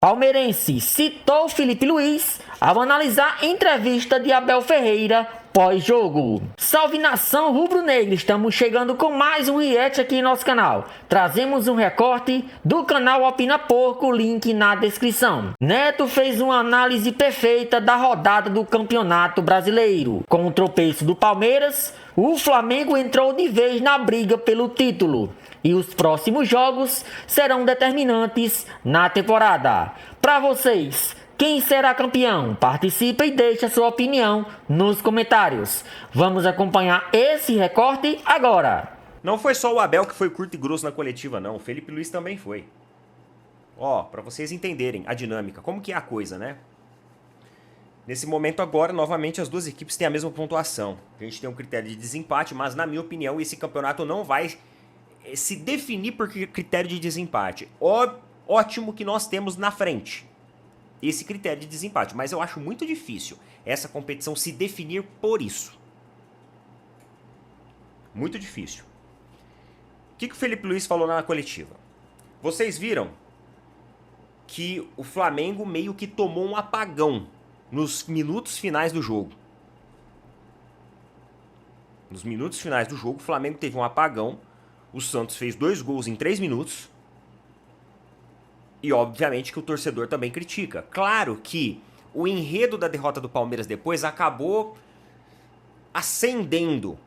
Palmeirense citou Felipe Luiz ao analisar entrevista de Abel Ferreira pós-jogo. Salve nação rubro-negra, estamos chegando com mais um react aqui em nosso canal. Trazemos um recorte do canal Opina Porco, link na descrição. Neto fez uma análise perfeita da rodada do Campeonato Brasileiro. Com o tropeço do Palmeiras, o Flamengo entrou de vez na briga pelo título. E os próximos jogos serão determinantes na temporada. Para vocês, quem será campeão? Participe e deixe a sua opinião nos comentários. Vamos acompanhar esse recorte agora. Não foi só o Abel que foi curto e grosso na coletiva, não. O Felipe Luiz também foi. Ó, para vocês entenderem a dinâmica, como que é a coisa, né? Nesse momento agora, novamente, as duas equipes têm a mesma pontuação. A gente tem um critério de desempate, mas na minha opinião, esse campeonato não vai se definir por critério de desempate. Ótimo que nós temos na frente esse critério de desempate, mas eu acho muito difícil essa competição se definir por isso. Muito difícil. O que o Felipe Luiz falou na coletiva? Vocês viram que o Flamengo meio que tomou um apagão nos minutos finais do jogo. Nos minutos finais do jogo, o Flamengo teve um apagão. O Santos fez 2 gols em 3 minutos. E obviamente que o torcedor também critica. Claro que o enredo da derrota do Palmeiras depois acabou acendendo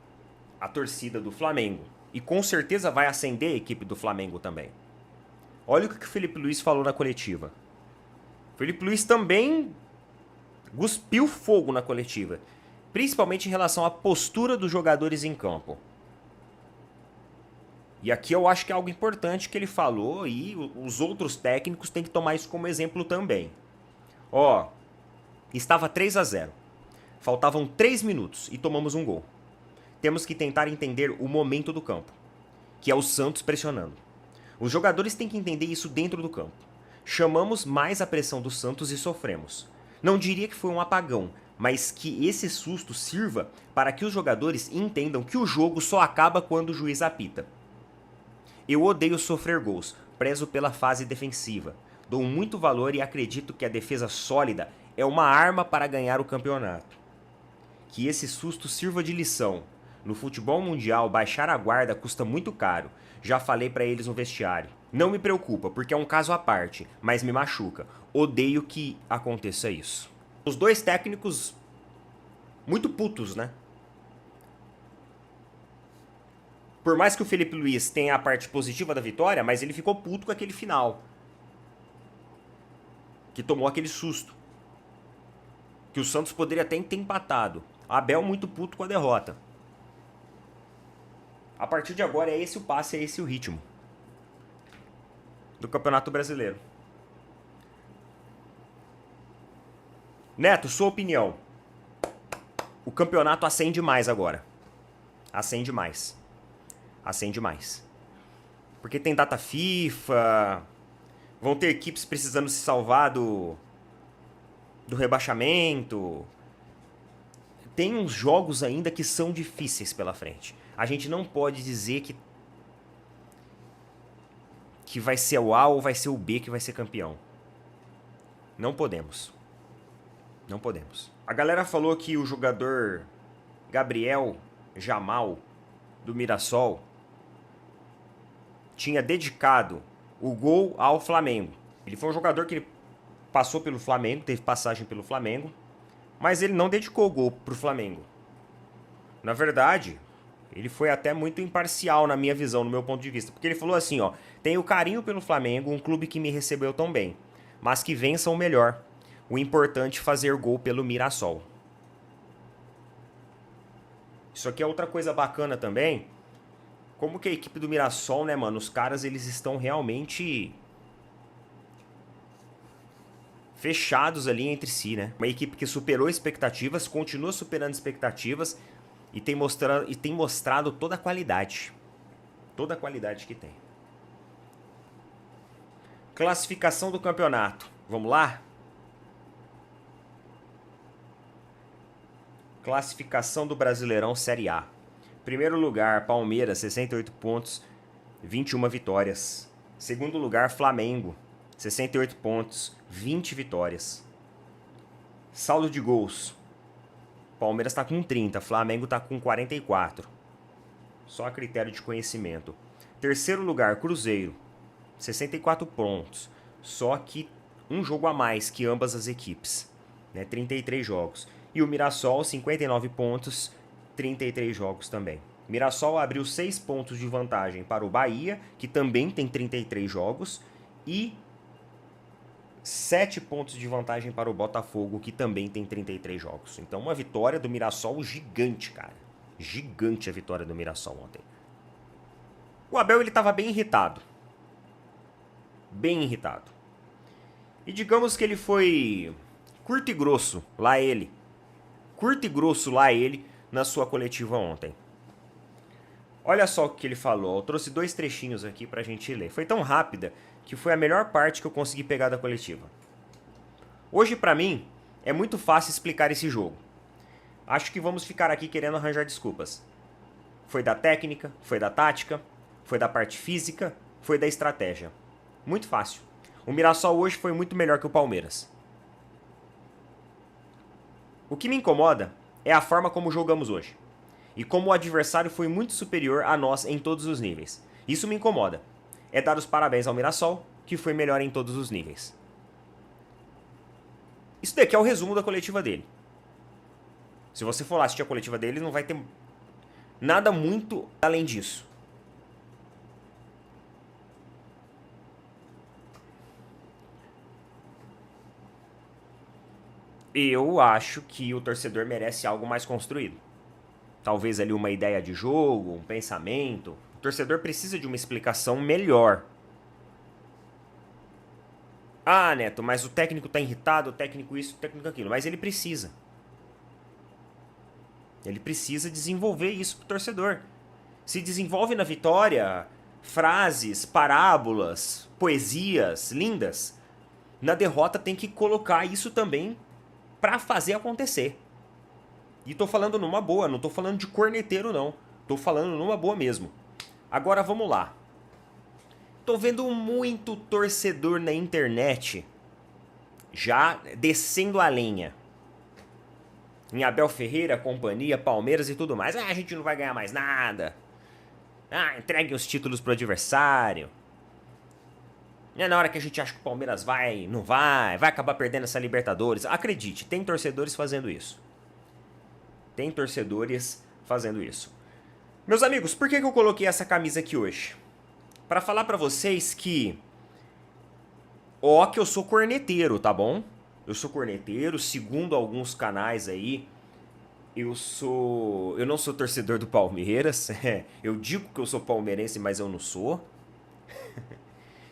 a torcida do Flamengo. E com certeza vai acender a equipe do Flamengo também. Olha o que o Felipe Luiz falou na coletiva. O Felipe Luiz também cuspiu fogo na coletiva. Principalmente em relação à postura dos jogadores em campo. E aqui eu acho que é algo importante que ele falou e os outros técnicos têm que tomar isso como exemplo também. Ó, estava 3-0. Faltavam 3 minutos e tomamos um gol. Temos que tentar entender o momento do campo, que é o Santos pressionando. Os jogadores têm que entender isso dentro do campo. Chamamos mais a pressão do Santos e sofremos. Não diria que foi um apagão, mas que esse susto sirva para que os jogadores entendam que o jogo só acaba quando o juiz apita. Eu odeio sofrer gols, prezo pela fase defensiva. Dou muito valor e acredito que a defesa sólida é uma arma para ganhar o campeonato. Que esse susto sirva de lição. No futebol mundial, baixar a guarda custa muito caro. Já falei para eles no vestiário. Não me preocupa, porque é um caso à parte, mas me machuca. Odeio que aconteça isso. Os dois técnicos muito putos, né? Por mais que o Felipe Luiz tenha a parte positiva da vitória, mas ele ficou puto com aquele final. Que tomou aquele susto. Que o Santos poderia até ter empatado. Abel muito puto com a derrota. A partir de agora é esse o passe, é esse o ritmo do Campeonato Brasileiro. Neto, sua opinião. O campeonato acende mais agora. Acende mais. Acende mais. Porque tem data FIFA, vão ter equipes precisando se salvar do rebaixamento. Tem uns jogos ainda que são difíceis pela frente. A gente não pode dizer que vai ser o A ou vai ser o B que vai ser campeão. Não podemos. Não podemos. A galera falou que o jogador Gabriel Jamal, do Mirassol, tinha dedicado o gol ao Flamengo. Ele foi um jogador que ele passou pelo Flamengo, teve passagem pelo Flamengo, mas ele não dedicou o gol pro Flamengo. Na verdade, ele foi até muito imparcial na minha visão, no meu ponto de vista, porque ele falou assim, ó, tenho carinho pelo Flamengo, um clube que me recebeu tão bem, mas que vença o melhor. O importante é fazer gol pelo Mirassol. Isso aqui é outra coisa bacana também. Como que a equipe do Mirassol, né, mano? Os caras, eles estão realmente fechados ali entre si, né? Uma equipe que superou expectativas, continua superando expectativas e tem mostrado toda a qualidade. Toda a qualidade que tem. Classificação do campeonato. Vamos lá? Classificação do Brasileirão Série A. Primeiro lugar, Palmeiras, 68 pontos, 21 vitórias. Segundo lugar, Flamengo, 68 pontos, 20 vitórias. Saldo de gols. Palmeiras tá com 30, Flamengo tá com 44. Só a critério de conhecimento. Terceiro lugar, Cruzeiro. 64 pontos. Só que um jogo a mais que ambas as equipes. Né? 33 jogos. E o Mirassol, 59 pontos, 33 jogos também. Mirassol abriu 6 pontos de vantagem para o Bahia, que também tem 33 jogos. E 7 pontos de vantagem para o Botafogo, que também tem 33 jogos. Então uma vitória do Mirassol gigante, cara. Gigante a vitória do Mirassol ontem. O Abel, ele estava bem irritado. Bem irritado. E digamos que ele foi curto e grosso, lá ele. Curto e grosso, lá ele, na sua coletiva ontem. Olha só o que ele falou. Eu trouxe 2 trechinhos aqui pra gente ler. Foi tão rápida que foi a melhor parte que eu consegui pegar da coletiva. Hoje, pra mim, é muito fácil explicar esse jogo. Acho que vamos ficar aqui querendo arranjar desculpas. Foi da técnica, foi da tática, foi da parte física, foi da estratégia. Muito fácil. O Mirassol hoje foi muito melhor que o Palmeiras. O que me incomoda é a forma como jogamos hoje. E como o adversário foi muito superior a nós em todos os níveis. Isso me incomoda. É dar os parabéns ao Mirassol, que foi melhor em todos os níveis. Isso daqui é o resumo da coletiva dele. Se você for lá assistir a coletiva dele, não vai ter nada muito além disso. Eu acho que o torcedor merece algo mais construído. Talvez ali uma ideia de jogo, um pensamento. O torcedor precisa de uma explicação melhor. Ah, Neto, mas o técnico tá irritado, o técnico isso, o técnico aquilo. Mas ele precisa. Ele precisa desenvolver isso pro torcedor. Se desenvolve na vitória frases, parábolas, poesias lindas. Na derrota tem que colocar isso também pra fazer acontecer. E tô falando numa boa, não tô falando de corneteiro não. Tô falando numa boa mesmo. Agora vamos lá. Tô vendo muito torcedor na internet já descendo a lenha. Em Abel Ferreira, companhia, Palmeiras e tudo mais. Ah, a gente não vai ganhar mais nada. Ah, entregue os títulos pro adversário. É na hora que a gente acha que o Palmeiras vai, não vai acabar perdendo essa Libertadores. Acredite, tem torcedores fazendo isso. Tem torcedores fazendo isso. Meus amigos, por que eu coloquei essa camisa aqui hoje? Pra falar pra vocês que... Ó, que eu sou corneteiro, tá bom? Eu sou corneteiro, segundo alguns canais aí. Eu não sou torcedor do Palmeiras. Eu digo que eu sou palmeirense, mas eu não sou.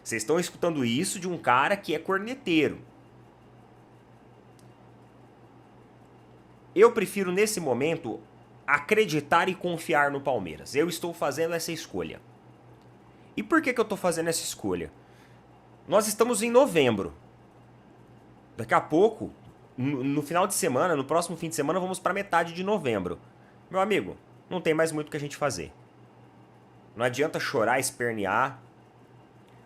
Vocês estão escutando isso de um cara que é corneteiro. Eu prefiro, nesse momento, acreditar e confiar no Palmeiras. Eu estou fazendo essa escolha. E por que eu estou fazendo essa escolha? Nós estamos em novembro. Daqui a pouco, no final de semana, no próximo fim de semana, vamos para metade de novembro. Meu amigo, não tem mais muito o que a gente fazer. Não adianta chorar, espernear.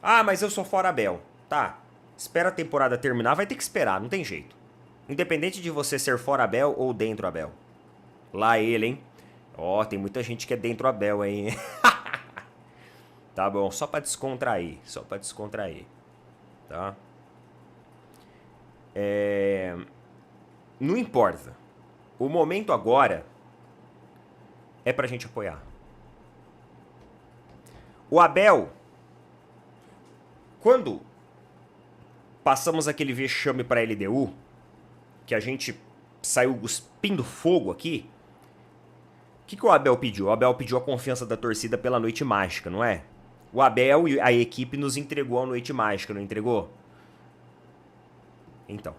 Ah, mas eu sou fora Abel. Tá, espera a temporada terminar, vai ter que esperar, não tem jeito. Independente de você ser fora Abel ou dentro Abel. Lá ele, hein? Ó, tem muita gente que é dentro Abel, hein? Tá bom, só pra descontrair. Só pra descontrair. Tá? Não importa. O momento agora é pra gente apoiar. O Abel, quando passamos aquele vexame pra LDU, que a gente saiu cuspindo fogo aqui, o que o Abel pediu? O Abel pediu a confiança da torcida pela Noite Mágica, não é? O Abel e a equipe nos entregou a Noite Mágica, não entregou? Então,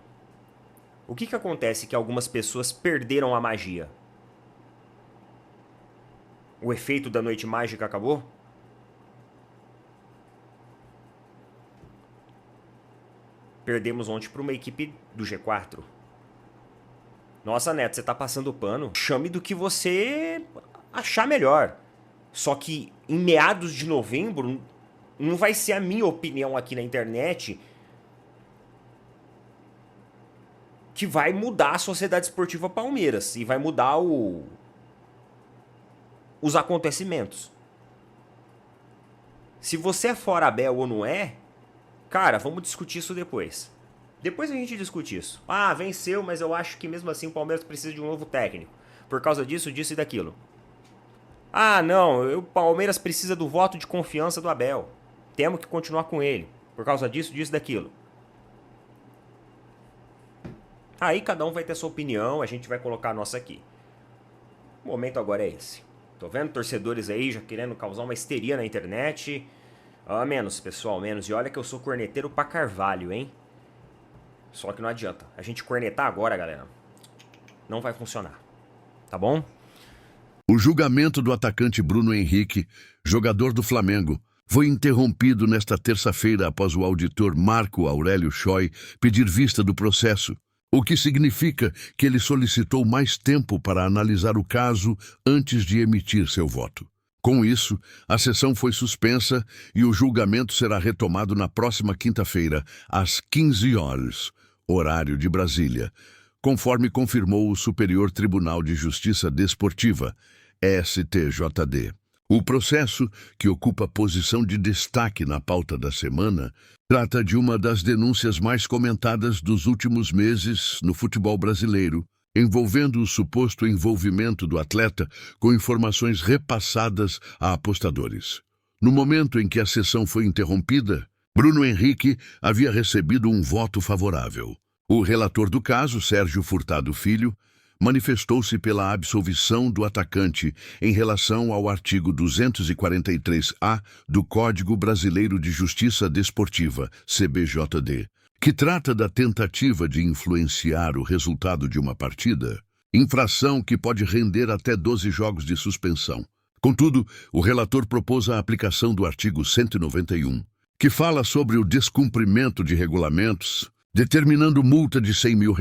o que acontece que algumas pessoas perderam a magia? O efeito da Noite Mágica acabou? Perdemos ontem para uma equipe do G4. Nossa, Neto, você tá passando pano. Chame do que você achar melhor. Só que em meados de novembro, não vai ser a minha opinião aqui na internet que vai mudar a Sociedade Esportiva Palmeiras e vai mudar os acontecimentos. Se você é fora Abel ou não é, cara, vamos discutir isso depois. Depois a gente discute isso. Ah, venceu, mas eu acho que mesmo assim o Palmeiras precisa de um novo técnico. Por causa disso, disso e daquilo. Ah, não, o Palmeiras precisa do voto de confiança do Abel. Temos que continuar com ele. Por causa disso, disso e daquilo. Aí cada um vai ter sua opinião, a gente vai colocar a nossa aqui. O momento agora é esse. Tô vendo torcedores aí já querendo causar uma histeria na internet. Ah, menos, pessoal, menos. E olha que eu sou corneteiro pra carvalho, hein? Só que não adianta. A gente cornetar agora, galera, não vai funcionar. Tá bom? O julgamento do atacante Bruno Henrique, jogador do Flamengo, foi interrompido nesta terça-feira após o auditor Marco Aurélio Choi pedir vista do processo, o que significa que ele solicitou mais tempo para analisar o caso antes de emitir seu voto. Com isso, a sessão foi suspensa e o julgamento será retomado na próxima quinta-feira, às 15 horas, horário de Brasília, conforme confirmou o Superior Tribunal de Justiça Desportiva, STJD. O processo, que ocupa posição de destaque na pauta da semana, trata de uma das denúncias mais comentadas dos últimos meses no futebol brasileiro, envolvendo o suposto envolvimento do atleta com informações repassadas a apostadores. No momento em que a sessão foi interrompida, Bruno Henrique havia recebido um voto favorável. O relator do caso, Sérgio Furtado Filho, manifestou-se pela absolvição do atacante em relação ao artigo 243-A do Código Brasileiro de Justiça Desportiva, CBJD, que trata da tentativa de influenciar o resultado de uma partida, infração que pode render até 12 jogos de suspensão. Contudo, o relator propôs a aplicação do artigo 191, que fala sobre o descumprimento de regulamentos, determinando multa de R$100 mil,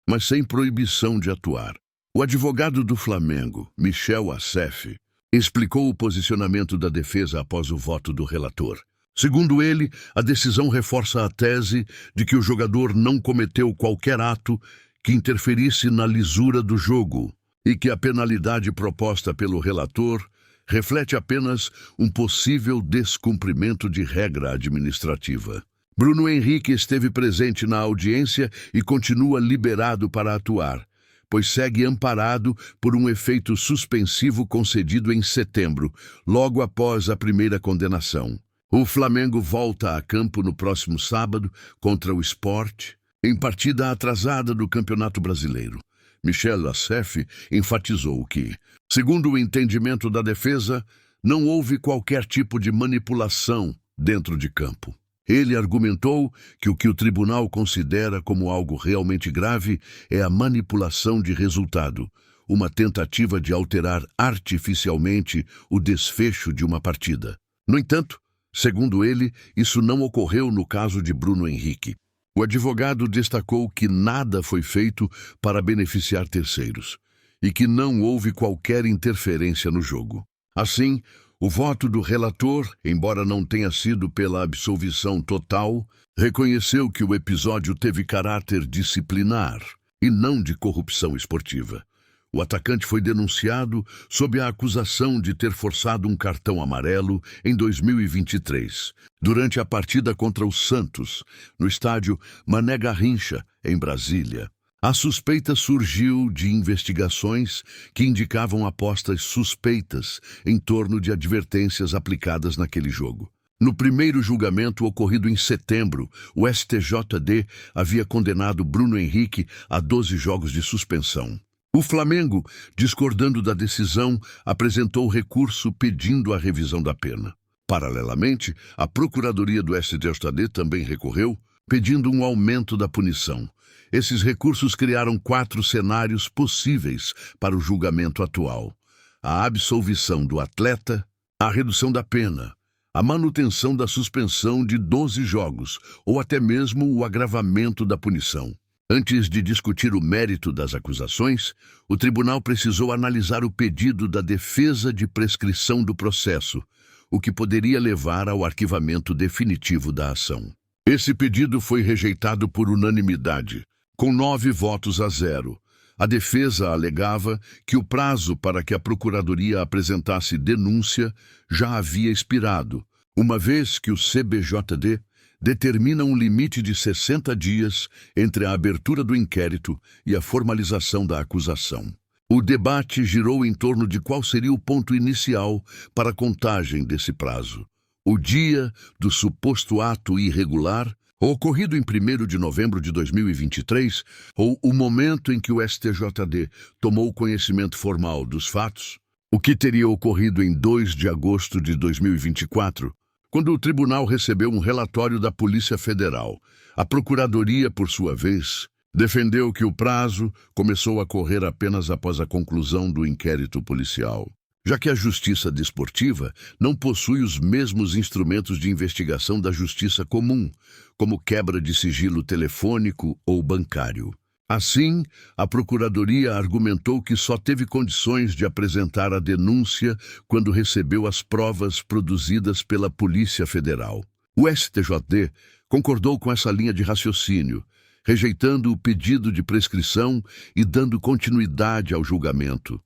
mas sem proibição de atuar. O advogado do Flamengo, Michel Assef, explicou o posicionamento da defesa após o voto do relator. Segundo ele, a decisão reforça a tese de que o jogador não cometeu qualquer ato que interferisse na lisura do jogo e que a penalidade proposta pelo relator reflete apenas um possível descumprimento de regra administrativa. Bruno Henrique esteve presente na audiência e continua liberado para atuar, pois segue amparado por um efeito suspensivo concedido em setembro, logo após a primeira condenação. O Flamengo volta a campo no próximo sábado contra o Sport, em partida atrasada do Campeonato Brasileiro. Michel Assef enfatizou que, segundo o entendimento da defesa, não houve qualquer tipo de manipulação dentro de campo. Ele argumentou que o que o tribunal considera como algo realmente grave é a manipulação de resultado, uma tentativa de alterar artificialmente o desfecho de uma partida. No entanto, segundo ele, isso não ocorreu no caso de Bruno Henrique. O advogado destacou que nada foi feito para beneficiar terceiros e que não houve qualquer interferência no jogo. Assim, o voto do relator, embora não tenha sido pela absolvição total, reconheceu que o episódio teve caráter disciplinar e não de corrupção esportiva. O atacante foi denunciado sob a acusação de ter forçado um cartão amarelo em 2023, durante a partida contra o Santos, no estádio Mané Garrincha, em Brasília. A suspeita surgiu de investigações que indicavam apostas suspeitas em torno de advertências aplicadas naquele jogo. No primeiro julgamento ocorrido em setembro, o STJD havia condenado Bruno Henrique a 12 jogos de suspensão. O Flamengo, discordando da decisão, apresentou recurso pedindo a revisão da pena. Paralelamente, a Procuradoria do STJD também recorreu, pedindo um aumento da punição. Esses recursos criaram 4 cenários possíveis para o julgamento atual: a absolvição do atleta, a redução da pena, a manutenção da suspensão de 12 jogos ou até mesmo o agravamento da punição. Antes de discutir o mérito das acusações, o tribunal precisou analisar o pedido da defesa de prescrição do processo, o que poderia levar ao arquivamento definitivo da ação. Esse pedido foi rejeitado por unanimidade, com 9 votos a 0. A defesa alegava que o prazo para que a Procuradoria apresentasse denúncia já havia expirado, uma vez que o CBJD determina um limite de 60 dias entre a abertura do inquérito e a formalização da acusação. O debate girou em torno de qual seria o ponto inicial para a contagem desse prazo: o dia do suposto ato irregular, ocorrido em 1º de novembro de 2023, ou o momento em que o STJD tomou conhecimento formal dos fatos, o que teria ocorrido em 2 de agosto de 2024, quando o tribunal recebeu um relatório da Polícia Federal. A Procuradoria, por sua vez, defendeu que o prazo começou a correr apenas após a conclusão do inquérito policial, já que a Justiça Desportiva não possui os mesmos instrumentos de investigação da Justiça Comum, como quebra de sigilo telefônico ou bancário. Assim, a Procuradoria argumentou que só teve condições de apresentar a denúncia quando recebeu as provas produzidas pela Polícia Federal. O STJD concordou com essa linha de raciocínio, rejeitando o pedido de prescrição e dando continuidade ao julgamento.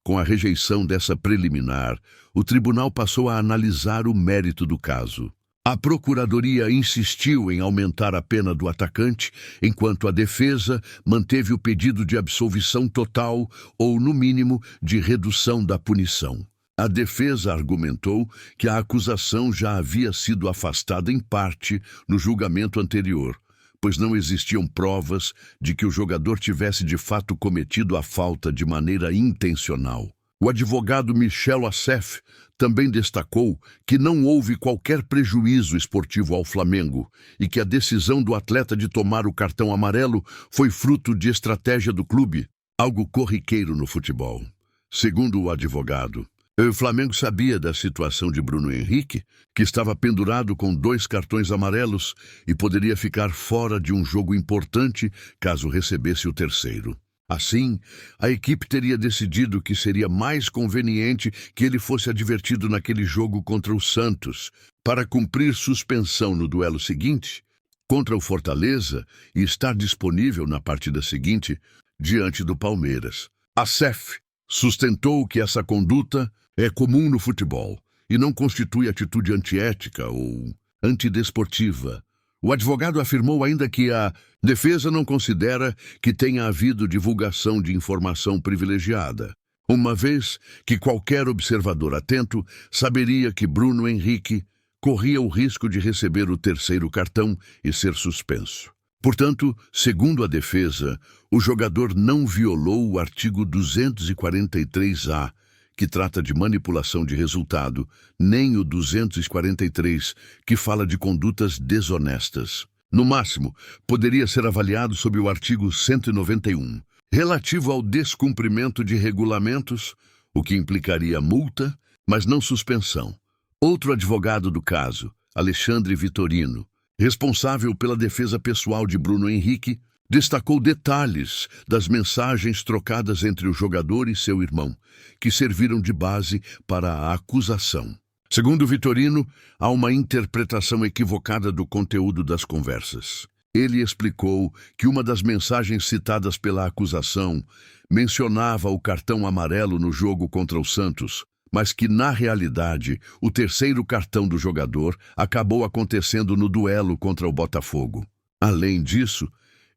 Com a rejeição dessa preliminar, o tribunal passou a analisar o mérito do caso. A Procuradoria insistiu em aumentar a pena do atacante, enquanto a defesa manteve o pedido de absolvição total ou, no mínimo, de redução da punição. A defesa argumentou que a acusação já havia sido afastada em parte no julgamento anterior, pois não existiam provas de que o jogador tivesse de fato cometido a falta de maneira intencional. O advogado Michel Assef também destacou que não houve qualquer prejuízo esportivo ao Flamengo e que a decisão do atleta de tomar o cartão amarelo foi fruto de estratégia do clube, algo corriqueiro no futebol. Segundo o advogado, o Flamengo sabia da situação de Bruno Henrique, que estava pendurado com 2 cartões amarelos e poderia ficar fora de um jogo importante caso recebesse o terceiro. Assim, a equipe teria decidido que seria mais conveniente que ele fosse advertido naquele jogo contra o Santos, para cumprir suspensão no duelo seguinte, contra o Fortaleza, e estar disponível na partida seguinte, diante do Palmeiras. A SEF sustentou que essa conduta é comum no futebol e não constitui atitude antiética ou antidesportiva. O advogado afirmou ainda que a defesa não considera que tenha havido divulgação de informação privilegiada, uma vez que qualquer observador atento saberia que Bruno Henrique corria o risco de receber o terceiro cartão e ser suspenso. Portanto, segundo a defesa, o jogador não violou o artigo 243-A, que trata de manipulação de resultado, nem o 243, que fala de condutas desonestas. No máximo, poderia ser avaliado sob o artigo 191, relativo ao descumprimento de regulamentos, o que implicaria multa, mas não suspensão. Outro advogado do caso, Alexandre Vitorino, responsável pela defesa pessoal de Bruno Henrique, destacou detalhes das mensagens trocadas entre o jogador e seu irmão, que serviram de base para a acusação. Segundo Vitorino, há uma interpretação equivocada do conteúdo das conversas. Ele explicou que uma das mensagens citadas pela acusação mencionava o cartão amarelo no jogo contra o Santos, mas que, na realidade, o terceiro cartão do jogador acabou acontecendo no duelo contra o Botafogo. Além disso,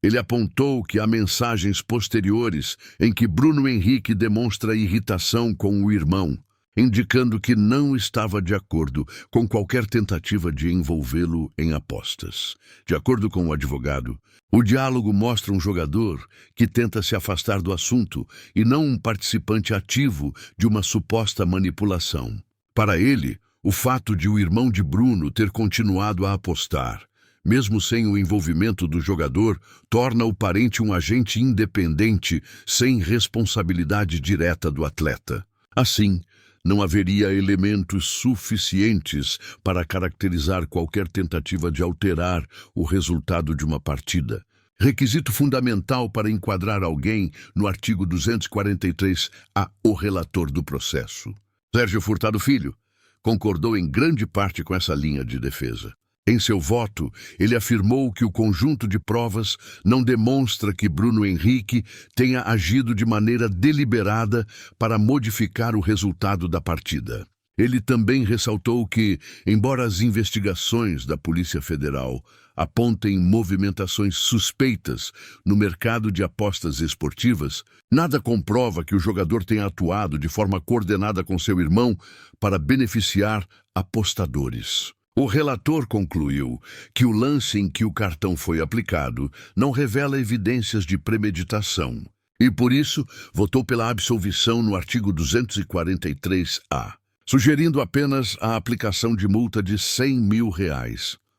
ele apontou que há mensagens posteriores em que Bruno Henrique demonstra irritação com o irmão, indicando que não estava de acordo com qualquer tentativa de envolvê-lo em apostas. De acordo com o advogado, o diálogo mostra um jogador que tenta se afastar do assunto e não um participante ativo de uma suposta manipulação. Para ele, o fato de o irmão de Bruno ter continuado a apostar, mesmo sem o envolvimento do jogador, torna o parente um agente independente, sem responsabilidade direta do atleta. Assim, não haveria elementos suficientes para caracterizar qualquer tentativa de alterar o resultado de uma partida. Requisito fundamental para enquadrar alguém no artigo 243-A, o relator do processo. Sérgio Furtado Filho concordou em grande parte com essa linha de defesa. Em seu voto, ele afirmou que o conjunto de provas não demonstra que Bruno Henrique tenha agido de maneira deliberada para modificar o resultado da partida. Ele também ressaltou que, embora as investigações da Polícia Federal apontem movimentações suspeitas no mercado de apostas esportivas, nada comprova que o jogador tenha atuado de forma coordenada com seu irmão para beneficiar apostadores. O relator concluiu que o lance em que o cartão foi aplicado não revela evidências de premeditação e, por isso, votou pela absolvição no artigo 243-A, sugerindo apenas a aplicação de multa de R$100 mil.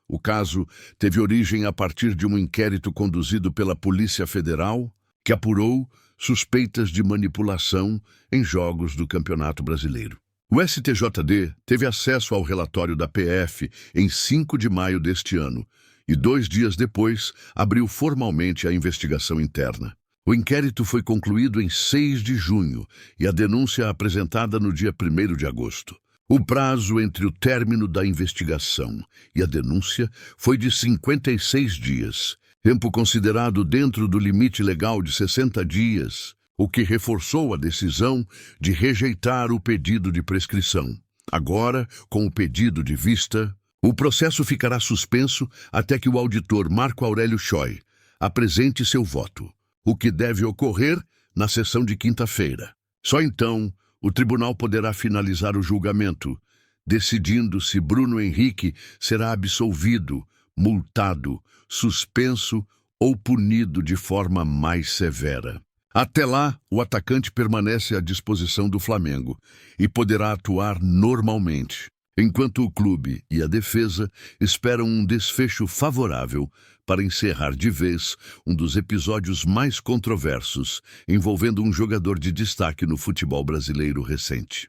O caso teve origem a partir de um inquérito conduzido pela Polícia Federal, que apurou suspeitas de manipulação em jogos do Campeonato Brasileiro. O STJD teve acesso ao relatório da PF em 5 de maio deste ano e 2 dias depois abriu formalmente a investigação interna. O inquérito foi concluído em 6 de junho e a denúncia apresentada no dia 1º de agosto. O prazo entre o término da investigação e a denúncia foi de 56 dias, tempo considerado dentro do limite legal de 60 dias, o que reforçou a decisão de rejeitar o pedido de prescrição. Agora, com o pedido de vista, o processo ficará suspenso até que o auditor Marco Aurélio Choi apresente seu voto, o que deve ocorrer na sessão de quinta-feira. Só então, o tribunal poderá finalizar o julgamento, decidindo se Bruno Henrique será absolvido, multado, suspenso ou punido de forma mais severa. Até lá, o atacante permanece à disposição do Flamengo e poderá atuar normalmente, enquanto o clube e a defesa esperam um desfecho favorável para encerrar de vez um dos episódios mais controversos envolvendo um jogador de destaque no futebol brasileiro recente.